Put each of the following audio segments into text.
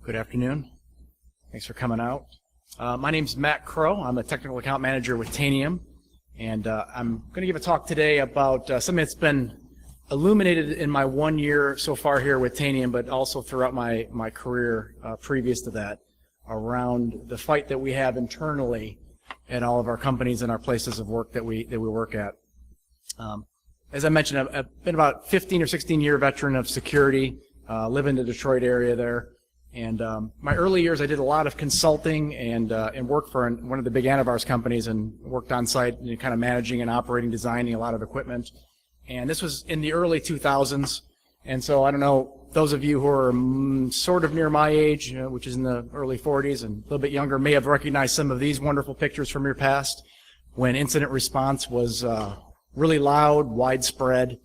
Good afternoon. Thanks for coming out. My name's Matt Crowe. I'm a technical account manager with Tanium, and I'm going to give a talk today about something that's been illuminated in my 1 year so far here with Tanium, but also throughout my career previous to that, around the fight that we have internally at all of our companies and our places of work that we work at. As I mentioned, I've been about 15 or 16-year veteran of security, live in the Detroit area there. And my early years, I did a lot of consulting and worked for one of the big antivirus companies and worked on site, kind of managing and operating, designing a lot of equipment. And this was in the early 2000s. And so I don't know, those of you who are sort of near my age, which is in the early 40s and a little bit younger, may have recognized some of these wonderful pictures from your past when incident response was really loud, widespread,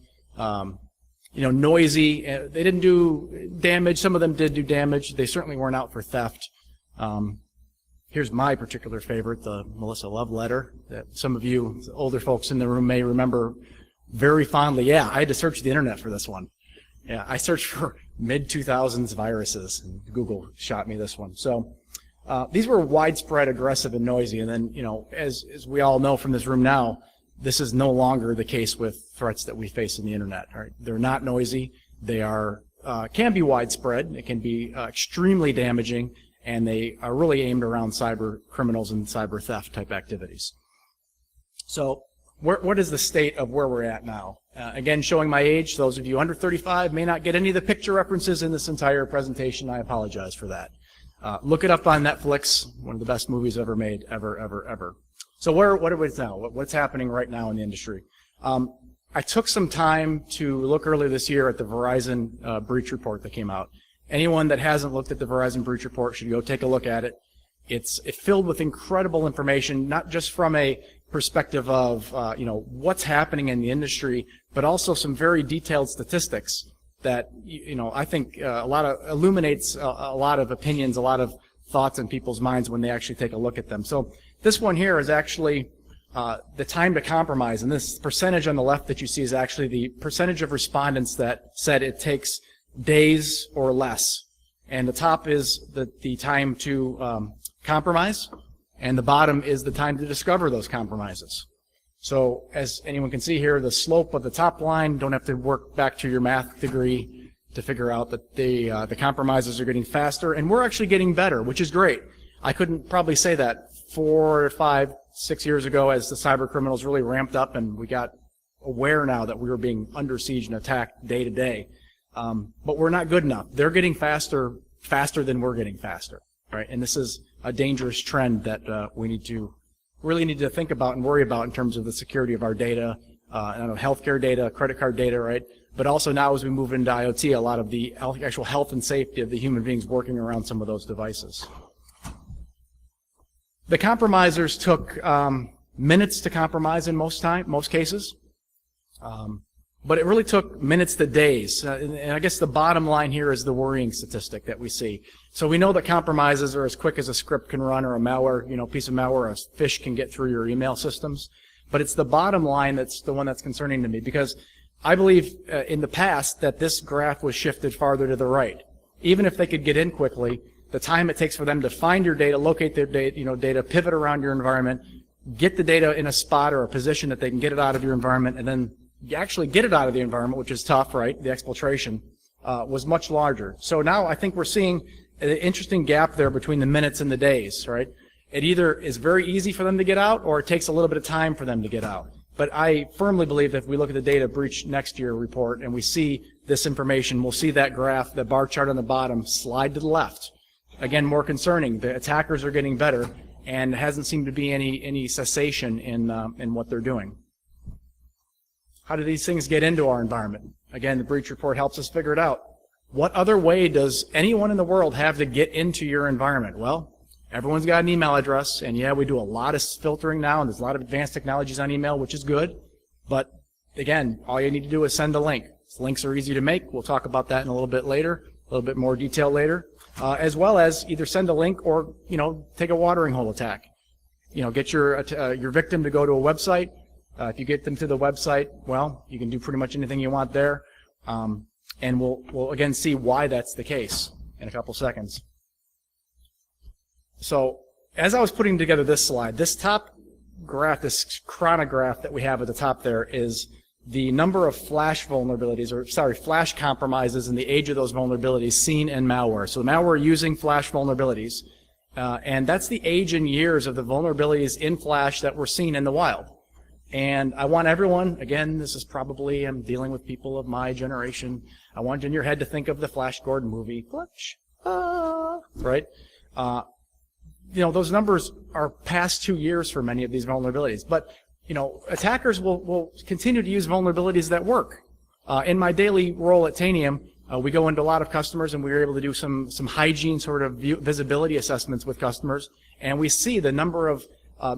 noisy. They didn't do damage. Some of them did do damage. They certainly weren't out for theft. Here's my particular favorite, the Melissa Love letter that some of you older folks in the room may remember very fondly. Yeah, I had to search the internet for this one. Yeah, I searched for mid-2000s viruses, and Google shot me this one. So these were widespread, aggressive, and noisy. And then, as we all know from this room now, this is no longer the case with threats that we face in the internet. Right? They're not noisy. They are can be widespread. It can be extremely damaging, and they are really aimed around cyber criminals and cyber theft type activities. So what is the state of where we're at now? Again, showing my age. Those of you under 35 may not get any of the picture references in this entire presentation. I apologize for that. Look it up on Netflix. One of the best movies ever made, ever. So what are we now? What's happening right now in the industry? I took some time to look earlier this year at the Verizon breach report that came out. Anyone that hasn't looked at the Verizon breach report should go take a look at it. It's filled with incredible information, not just from a perspective of what's happening in the industry, but also some very detailed statistics that I think illuminates a lot of opinions, a lot of thoughts in people's minds when they actually take a look at them. So this one here is actually the time to compromise, and this percentage on the left that you see is actually the percentage of respondents that said it takes days or less. And the top is the time to compromise, and the bottom is the time to discover those compromises. So as anyone can see here, the slope of the top line, don't have to work back to your math degree to figure out that the compromises are getting faster, and we're actually getting better, which is great. I couldn't probably say that 4, 5, 6 years ago as the cyber criminals really ramped up and we got aware now that we were being under siege and attacked day to day. But we're not good enough. They're getting faster than we're getting faster, right? And this is a dangerous trend that we really need to think about and worry about in terms of the security of our data, healthcare data, credit card data, right? But also now as we move into IoT, a lot of the actual health and safety of the human beings working around some of those devices. The compromisers took minutes to compromise in most cases, but it really took minutes to days. And I guess the bottom line here is the worrying statistic that we see. So we know that compromises are as quick as a script can run or a malware, piece of malware, a fish can get through your email systems. But it's the bottom line that's the one that's concerning to me, because I believe in the past that this graph was shifted farther to the right. Even if they could get in quickly, the time it takes for them to find your data, locate their data, pivot around your environment, get the data in a spot or a position that they can get it out of your environment, and then actually get it out of the environment, which is tough, right? The exfiltration was much larger. So now I think we're seeing an interesting gap there between the minutes and the days, right? It either is very easy for them to get out, or it takes a little bit of time for them to get out. But I firmly believe that if we look at the data breach next year report and we see this information, we'll see that graph, the bar chart on the bottom, slide to the left. Again, more concerning. The attackers are getting better, and it hasn't seemed to be any cessation in what they're doing. How do these things get into our environment? Again, the breach report helps us figure it out. What other way does anyone in the world have to get into your environment? Well, everyone's got an email address, and yeah, we do a lot of filtering now, and there's a lot of advanced technologies on email, which is good. But again, all you need to do is send a link. Links are easy to make. We'll talk about that in a little bit later, a little bit more detail later. As well as either send a link or, take a watering hole attack. Get your victim to go to a website. If you get them to the website, well, you can do pretty much anything you want there. And we'll again see why that's the case in a couple seconds. So as I was putting together this slide, this top graph, this chronograph that we have at the top there is the number of flash vulnerabilities, or sorry, flash compromises and the age of those vulnerabilities seen in malware. So malware using flash vulnerabilities, and that's the age and years of the vulnerabilities in flash that were seen in the wild. And I want everyone, again, this is probably, I'm dealing with people of my generation, I want in your head to think of the Flash Gordon movie, Flash, right? You know, those numbers are past 2 years for many of these vulnerabilities. But, you know, attackers will continue to use vulnerabilities that work. In my daily role at Tanium, we go into a lot of customers and we were able to do some hygiene sort of visibility assessments with customers, and we see the number of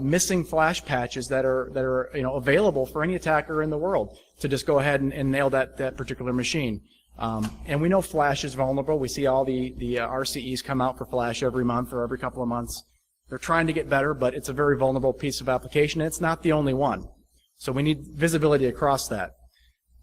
missing flash patches that are you know, available for any attacker in the world to just go ahead and nail that particular machine. And we know flash is vulnerable. We see all the RCEs come out for flash every month or every couple of months. They're trying to get better, but it's a very vulnerable piece of application, and it's not the only one. So we need visibility across that.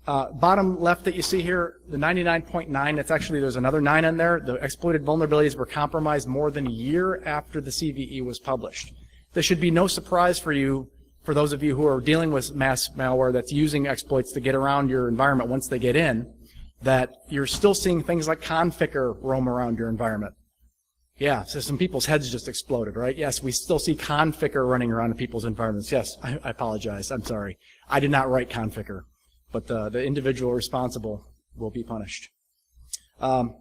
Bottom left that you see here, the 99.9, it's actually, there's another 9 in there. The exploited vulnerabilities were compromised more than a year after the CVE was published. This should be no surprise for you, for those of you who are dealing with mass malware that's using exploits to get around your environment once they get in, that you're still seeing things like Conficker roam around your environment. Yeah, so some people's heads just exploded, right? Yes, we still see Conficker running around in people's environments. Yes, I apologize. I'm sorry. I did not write Conficker, but the individual responsible will be punished. The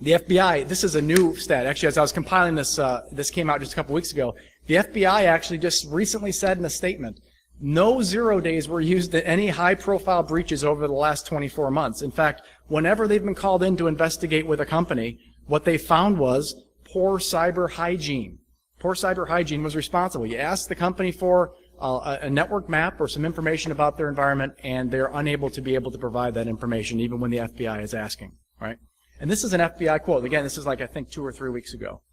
FBI, this is a new stat. Actually, as I was compiling this, this came out just a couple weeks ago. The FBI actually just recently said in a statement, no 0 days were used in any high-profile breaches over the last 24 months. In fact, whenever they've been called in to investigate with a company, what they found was poor cyber hygiene. Poor cyber hygiene was responsible. You ask the company for a network map or some information about their environment, and they're unable to be able to provide that information even when the FBI is asking, right? And this is an FBI quote. Again, this is like, I think, 2 or 3 weeks ago.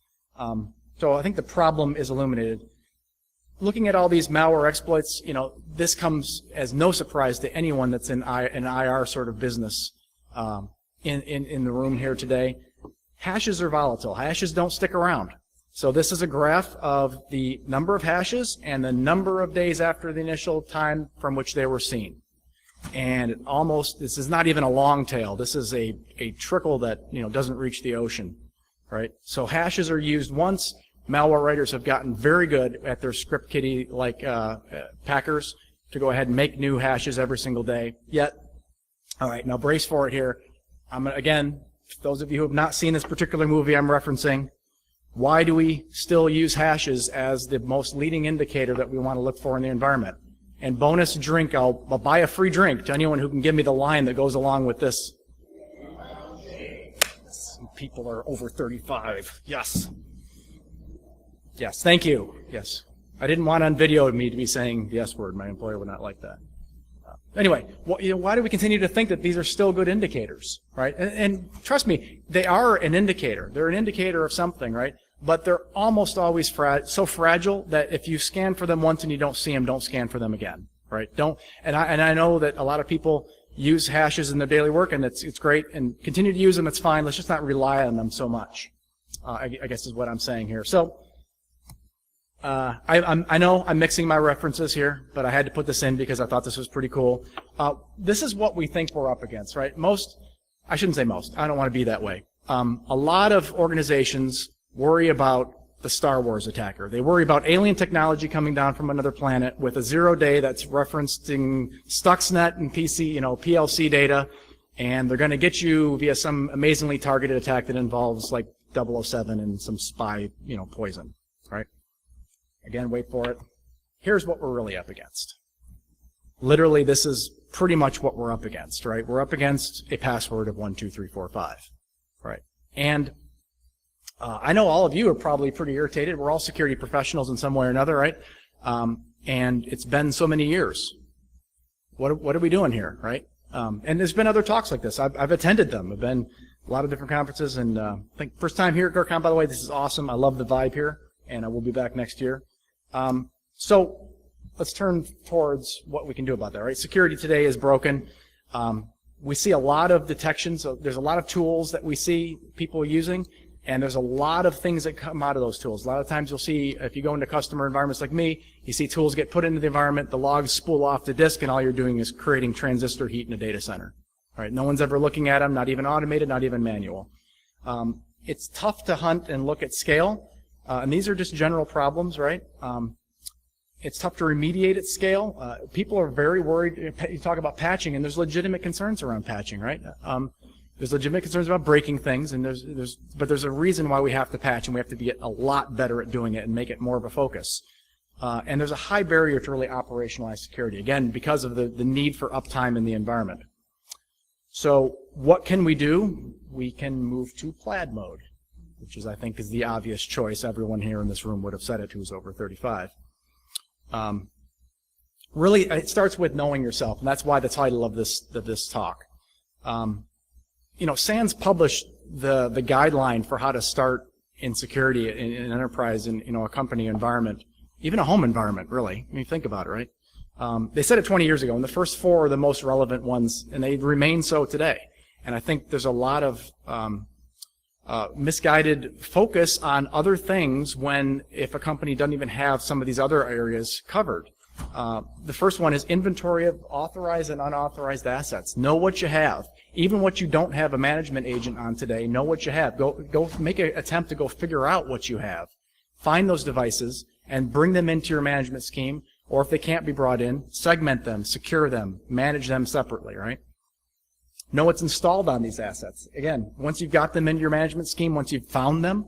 So I think the problem is illuminated. Looking at all these malware exploits, you know, this comes as no surprise to anyone that's in an IR sort of business in the room here today. Hashes are volatile. Hashes don't stick around. So this is a graph of the number of hashes and the number of days after the initial time from which they were seen. And almost, this is not even a long tail. This is a trickle that, you know, doesn't reach the ocean, right? So hashes are used once. Malware writers have gotten very good at their script kiddie like packers to go ahead and make new hashes every single day. Yet, all right, now brace for it here. Again, those of you who have not seen this particular movie I'm referencing, why do we still use hashes as the most leading indicator that we want to look for in the environment? And bonus drink, I'll buy a free drink to anyone who can give me the line that goes along with this. Some people are over 35. Yes. Yes, thank you. Yes. I didn't want on video me to be saying the S word. My employer would not like that. Anyway, why do we continue to think that these are still good indicators, right? And trust me, they are an indicator. They're an indicator of something, right? But they're almost always so fragile that if you scan for them once and you don't see them, don't scan for them again, right? And I know that a lot of people use hashes in their daily work, and it's great, and continue to use them. It's fine. Let's just not rely on them so much. I guess is what I'm saying here. So. I know I'm mixing my references here, but I had to put this in because I thought this was pretty cool. This is what we think we're up against, right? I shouldn't say most. I don't want to be that way. A lot of organizations worry about the Star Wars attacker. They worry about alien technology coming down from another planet with a 0 day that's referencing Stuxnet and PLC data, and they're going to get you via some amazingly targeted attack that involves like 007 and some spy, poison, right? Again, wait for it. Here's what we're really up against. Literally, this is pretty much what we're up against, right? We're up against a password of 12345, right? And I know all of you are probably pretty irritated. We're all security professionals in some way or another, right? And it's been so many years. What are we doing here, right? And there's been other talks like this. I've attended them. I've been a lot of different conferences, and I think first time here at GrrCON, by the way, this is awesome. I love the vibe here, and I will be back next year. So let's turn towards what we can do about that, right? Security today is broken. We see a lot of detections. So there's a lot of tools that we see people using, And there's a lot of things that come out of those tools. A lot of times you'll see, if you go into customer environments like me, you see tools get put into the environment, the logs spool off the disk, and all you're doing is creating transistor heat in a data center. Right? No one's ever looking at them, not even automated, not even manual. It's tough to hunt and look at scale, and these are just general problems, right? It's tough to remediate at scale. People are very worried. You talk about patching, and there's legitimate concerns around patching, right? There's legitimate concerns about breaking things, and but there's a reason why we have to patch, and we have to get a lot better at doing it and make it more of a focus. And there's a high barrier to really operationalize security, again, because of the need for uptime in the environment. So what can we do? We can move to plaid mode, which I think is the obvious choice. Everyone here in this room would have said it who's over 35. Really, it starts with knowing yourself, and that's why the title of this talk. SANS published the guideline for how to start in security in an enterprise, in a company environment, even a home environment, really. I mean, think about it, right? They said it 20 years ago, and the first 4 are the most relevant ones, and they remain so today. And I think there's a lot of misguided focus on other things if a company doesn't even have some of these other areas covered. The first one is inventory of authorized and unauthorized assets. Know what you have. Even what you don't have a management agent on today, know what you have. Go make an attempt to go figure out what you have. Find those devices and bring them into your management scheme, or if they can't be brought in, segment them, secure them, manage them separately, right? Know what's installed on these assets. Again, once you've got them into your management scheme, once you've found them,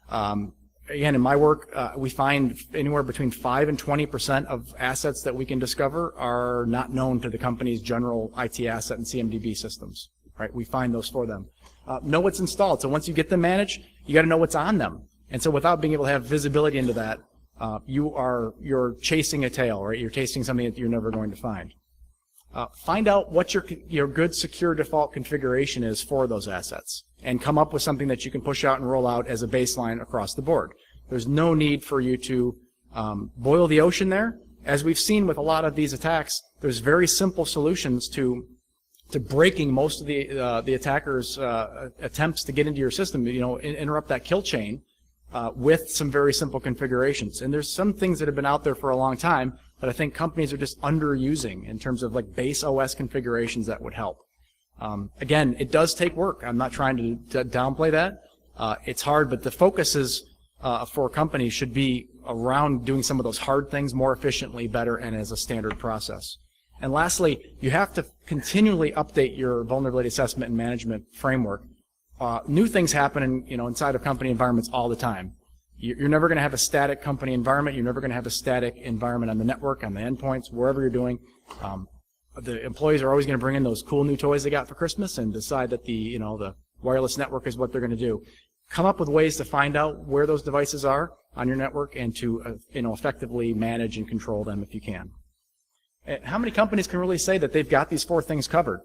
again, in my work, we find anywhere between 5 and 20% of assets that we can discover are not known to the company's general IT asset and CMDB systems, right? We find those for them. Know what's installed. So once you get them managed, you got to know what's on them. And so without being able to have visibility into that, you're chasing a tail, right? You're chasing something that you're never going to find. Find out what your good secure default configuration is for those assets, and come up with something that you can push out and roll out as a baseline across the board. There's no need for you to boil the ocean there. As we've seen with a lot of these attacks, there's very simple solutions to breaking most of the attackers' attempts to get into your system. Interrupt that kill chain with some very simple configurations. And there's some things that have been out there for a long time that I think companies are just underusing in terms of like base OS configurations that would help. Again, it does take work. I'm not trying to downplay that. It's hard, but the focus is for companies should be around doing some of those hard things more efficiently, better, and as a standard process. And lastly, you have to continually update your vulnerability assessment and management framework. New things happen inside of company environments all the time. You're never going to have a static company environment. You're never going to have a static environment on the network, on the endpoints, wherever you're doing. The employees are always going to bring in those cool new toys they got for Christmas and decide that the wireless network is what they're going to do. Come up with ways to find out where those devices are on your network and to effectively manage and control them if you can. How many companies can really say that they've got these 4 things covered?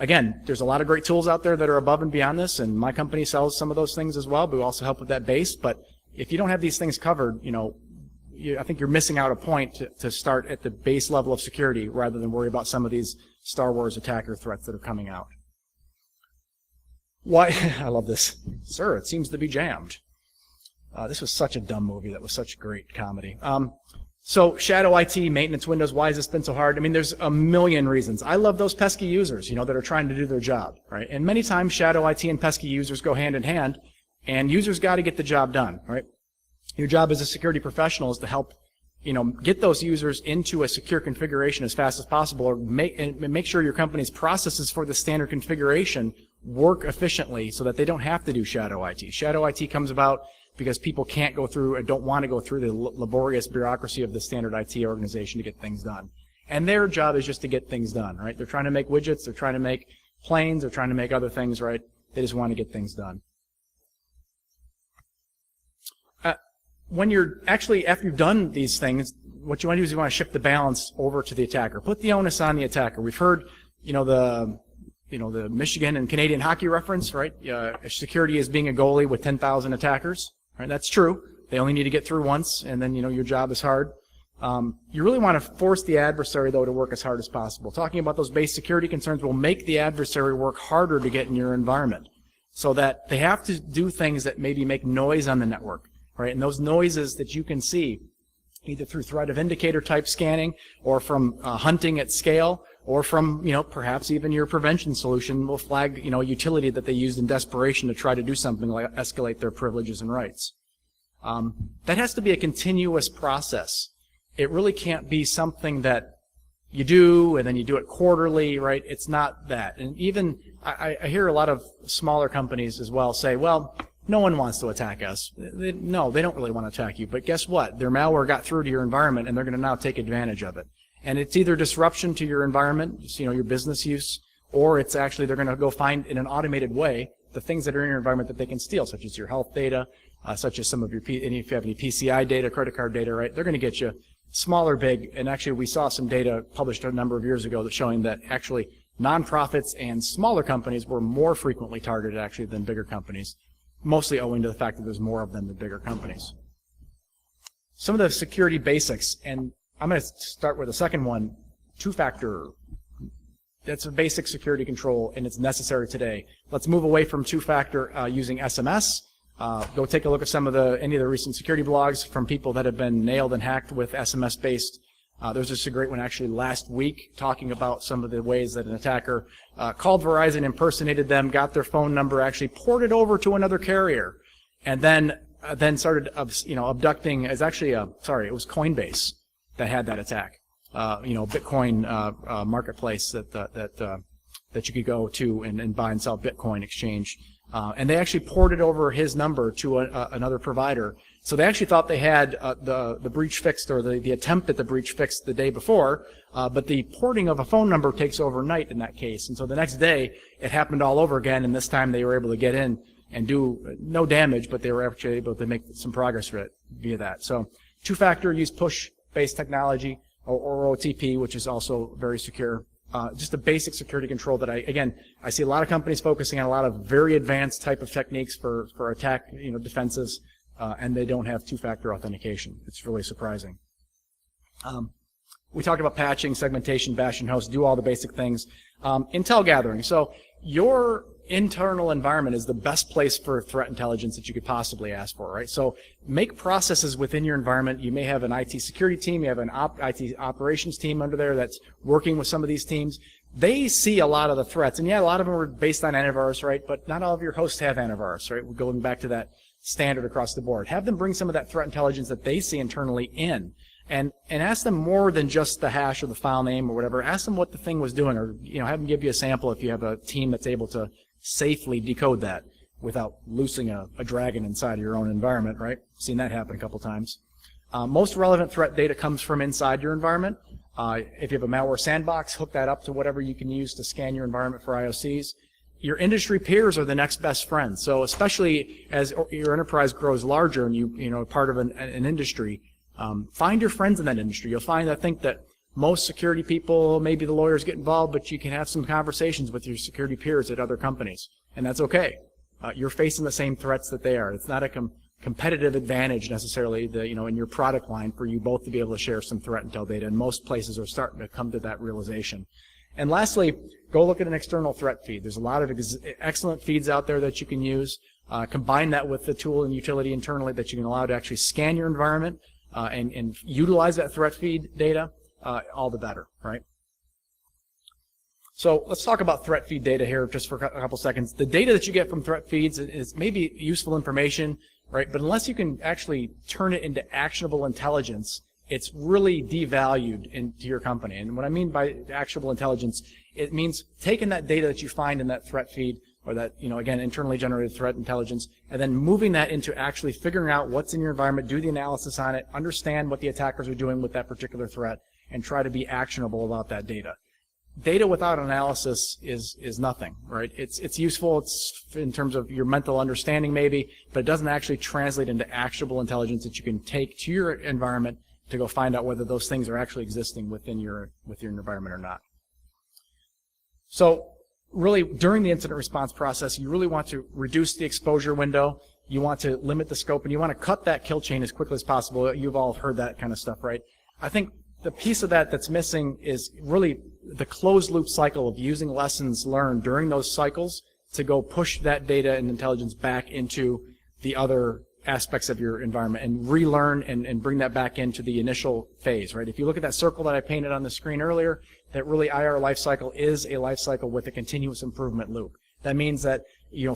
Again, there's a lot of great tools out there that are above and beyond this, and my company sells some of those things as well, but we also help with that base. But if you don't have these things covered, I think you're missing out a point to start at the base level of security rather than worry about some of these Star Wars attacker threats that are coming out. Why? I love this. Sir, it seems to be jammed. This was such a dumb movie. That was such great comedy. So shadow IT, maintenance Windows, why has this been so hard? I mean, there's a million reasons. I love those pesky users, that are trying to do their job, right? And many times shadow IT and pesky users go hand in hand, and users got to get the job done, right? Your job as a security professional is to help, get those users into a secure configuration as fast as possible, or make sure your company's processes for the standard configuration work efficiently so that they don't have to do shadow IT. Shadow IT comes about because people can't go through and don't want to go through the laborious bureaucracy of the standard IT organization to get things done. And their job is just to get things done, right? They're trying to make widgets, they're trying to make planes, they're trying to make other things, right? They just want to get things done. After you've done these things, what you want to do is you want to shift the balance over to the attacker. Put the onus on the attacker. We've heard, the Michigan and Canadian hockey reference, right? Security is being a goalie with 10,000 attackers. Right, that's true. They only need to get through once, and then your job is hard. You really want to force the adversary, though, to work as hard as possible. Talking about those base security concerns will make the adversary work harder to get in your environment. so that they have to do things that maybe make noise on the network, right? And those noises that you can see either through threat of indicator type scanning or from hunting at scale, or from, perhaps even your prevention solution will flag, a utility that they used in desperation to try to do something like escalate their privileges and rights. That has to be a continuous process. It really can't be something that you do and then you do it quarterly, right? It's not that. And even I hear a lot of smaller companies as well say, well, no one wants to attack us. No, they don't really want to attack you. But guess what? Their malware got through to your environment and they're going to now take advantage of it. And it's either disruption to your environment, your business use, or it's actually they're going to go find in an automated way the things that are in your environment that they can steal, such as your health data, such as some of your, if you have any PCI data, credit card data, right? They're going to get you small or big. And actually, we saw some data published a number of years ago that's showing that actually nonprofits and smaller companies were more frequently targeted actually than bigger companies, mostly owing to the fact that there's more of them than bigger companies. Some of the security basics, and I'm going to start with the second one, two-factor. That's a basic security control, and it's necessary today. Let's move away from two-factor using SMS. Go take a look at any of the recent security blogs from people that have been nailed and hacked with SMS-based. There was just a great one actually last week talking about some of the ways that an attacker called Verizon, impersonated them, got their phone number, actually ported over to another carrier, and then started abducting. It was Coinbase that had that attack. Bitcoin marketplace that you could go to and buy and sell Bitcoin exchange. And they actually ported over his number to another provider. So they actually thought they had the breach fixed, or the attempt at the breach fixed the day before, but the porting of a phone number takes overnight in that case. And so the next day, it happened all over again, and this time they were able to get in and do no damage, but they were actually able to make some progress via that. So two-factor, use push-based technology, or OTP, which is also very secure. Just a basic security control that I see a lot of companies focusing on a lot of very advanced type of techniques for attack, defenses, and they don't have two-factor authentication. It's really surprising. We talked about patching, segmentation, bash and host, do all the basic things. Intel gathering. So your internal environment is the best place for threat intelligence that you could possibly ask for, right? So make processes within your environment. You may have an IT security team, you have an IT operations team under there that's working with some of these teams. They see a lot of the threats, and yeah, a lot of them are based on antivirus, right? But not all of your hosts have antivirus, right? We're going back to that standard across the board. Have them bring some of that threat intelligence that they see internally in, and ask them more than just the hash or the file name or whatever. Ask them what the thing was doing, or have them give you a sample if you have a team that's able to safely decode that without loosing a dragon inside your own environment, right? Seen that happen a couple times. Most relevant threat data comes from inside your environment. If you have a malware sandbox, hook that up to whatever you can use to scan your environment for IOCs. Your industry peers are the next best friends. So especially as your enterprise grows larger and you're part of an industry, find your friends in that industry. You'll find, I think, that most security people, maybe the lawyers get involved, but you can have some conversations with your security peers at other companies, and that's okay. You're facing the same threats that they are. It's not a competitive advantage necessarily, in your product line for you both to be able to share some threat intel data, and most places are starting to come to that realization. And lastly, go look at an external threat feed. There's a lot of excellent feeds out there that you can use. Combine that with the tool and utility internally that you can allow to actually scan your environment and utilize that threat feed data. All the better, right? So let's talk about threat feed data here just for a couple seconds. The data that you get from threat feeds is maybe useful information, right? But unless you can actually turn it into actionable intelligence, it's really devalued into your company. And what I mean by actionable intelligence, it means taking that data that you find in that threat feed, or that, again, internally generated threat intelligence, and then moving that into actually figuring out what's in your environment, do the analysis on it, understand what the attackers are doing with that particular threat, and try to be actionable about that data. Data without analysis is nothing, right? It's useful, it's in terms of your mental understanding maybe, but it doesn't actually translate into actionable intelligence that you can take to your environment to go find out whether those things are actually existing within your environment or not. So really, during the incident response process, you really want to reduce the exposure window, you want to limit the scope, and you want to cut that kill chain as quickly as possible. You've all heard that kind of stuff, right? I think the piece of that that's missing is really the closed loop cycle of using lessons learned during those cycles to go push that data and intelligence back into the other aspects of your environment and relearn and bring that back into the initial phase, right? If you look at that circle that I painted on the screen earlier, that really IR lifecycle is a lifecycle with a continuous improvement loop. That means that,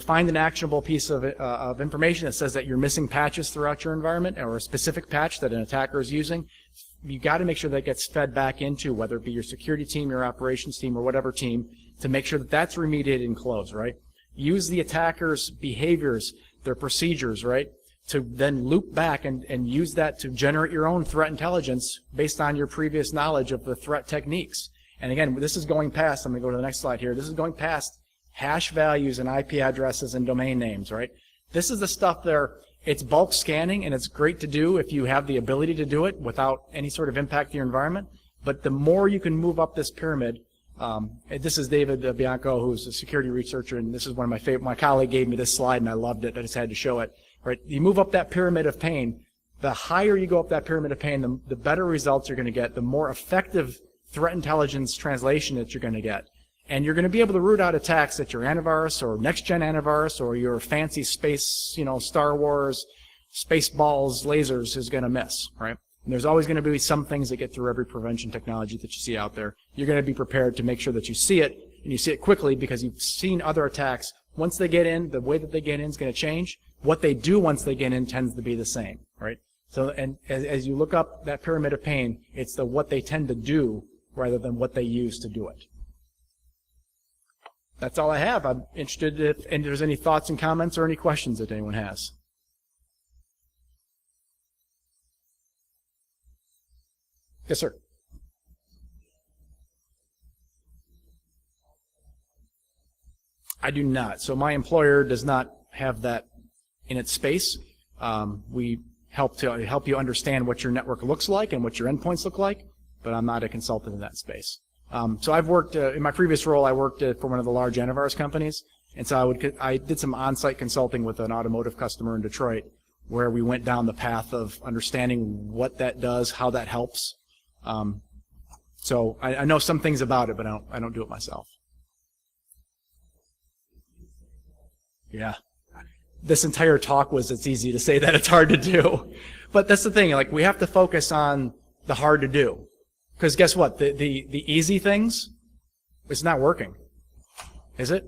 find an actionable piece of information that says that you're missing patches throughout your environment, or a specific patch that an attacker is using. You got to make sure that gets fed back into, whether it be your security team, your operations team, or whatever team, to make sure that that's remediated and closed, right? Use the attacker's behaviors, their procedures, right, to then loop back and use that to generate your own threat intelligence based on your previous knowledge of the threat techniques. And again, this is going past, I'm going to go to the next slide here, this is going past hash values and IP addresses and domain names, right? This is the stuff there, it's bulk scanning, and it's great to do if you have the ability to do it without any sort of impact to your environment. But the more you can move up this pyramid, this is David Bianco, who's a security researcher, and this is one of my favorite. My colleague gave me this slide, and I loved it. I just had to show it. Right? You move up that pyramid of pain, the higher you go up that pyramid of pain, the better results you're going to get, the more effective threat intelligence translation that you're going to get. And you're going to be able to root out attacks that your antivirus or next-gen antivirus or your fancy space, Star Wars, Spaceballs, lasers is going to miss, right? And there's always going to be some things that get through every prevention technology that you see out there. You're going to be prepared to make sure that you see it, and you see it quickly because you've seen other attacks. Once they get in, the way that they get in is going to change. What they do once they get in tends to be the same, right? So, and as you look up that pyramid of pain, it's the what they tend to do rather than what they use to do it. That's all I have. I'm interested if there's any thoughts and comments or any questions that anyone has. Yes, sir. I do not. So my employer does not have that in its space. We help you understand what your network looks like and what your endpoints look like, but I'm not a consultant in that space. So I've worked, in my previous role, I worked for one of the large antivirus companies, and so I did some on-site consulting with an automotive customer in Detroit, where we went down the path of understanding what that does, how that helps. So I know some things about it, but I don't do it myself. Yeah. This entire talk was, it's easy to say that it's hard to do. But that's the thing, like, we have to focus on the hard to do. Because guess what? The easy things, it's not working. Is it?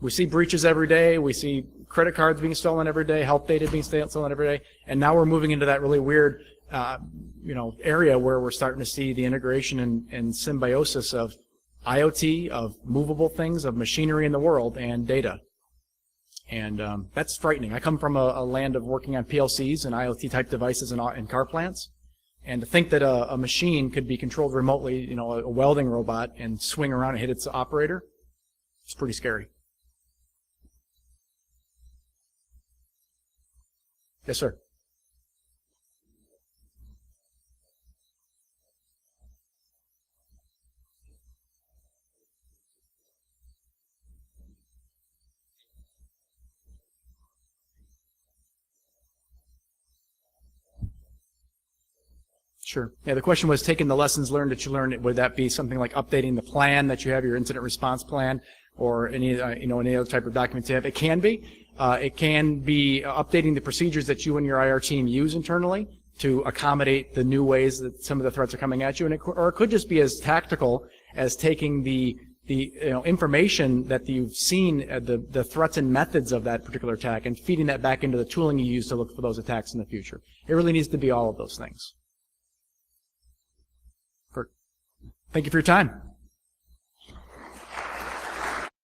We see breaches every day. We see credit cards being stolen every day, health data being stolen every day. And now we're moving into that really weird area where we're starting to see the integration and symbiosis of IoT, of movable things, of machinery in the world, and data. And that's frightening. I come from a land of working on PLCs and IoT-type devices in car plants. And to think that a machine could be controlled remotely, a welding robot, and swing around and hit its operator, it's pretty scary. Yes, sir. Sure. Yeah, the question was taking the lessons learned that you learned. Would that be something like updating the plan that you have, your incident response plan, or any any other type of document you have? It can be. It can be updating the procedures that you and your IR team use internally to accommodate the new ways that some of the threats are coming at you, or it could just be as tactical as taking the information that you've seen, the threats and methods of that particular attack, and feeding that back into the tooling you use to look for those attacks in the future. It really needs to be all of those things. Thank you for your time.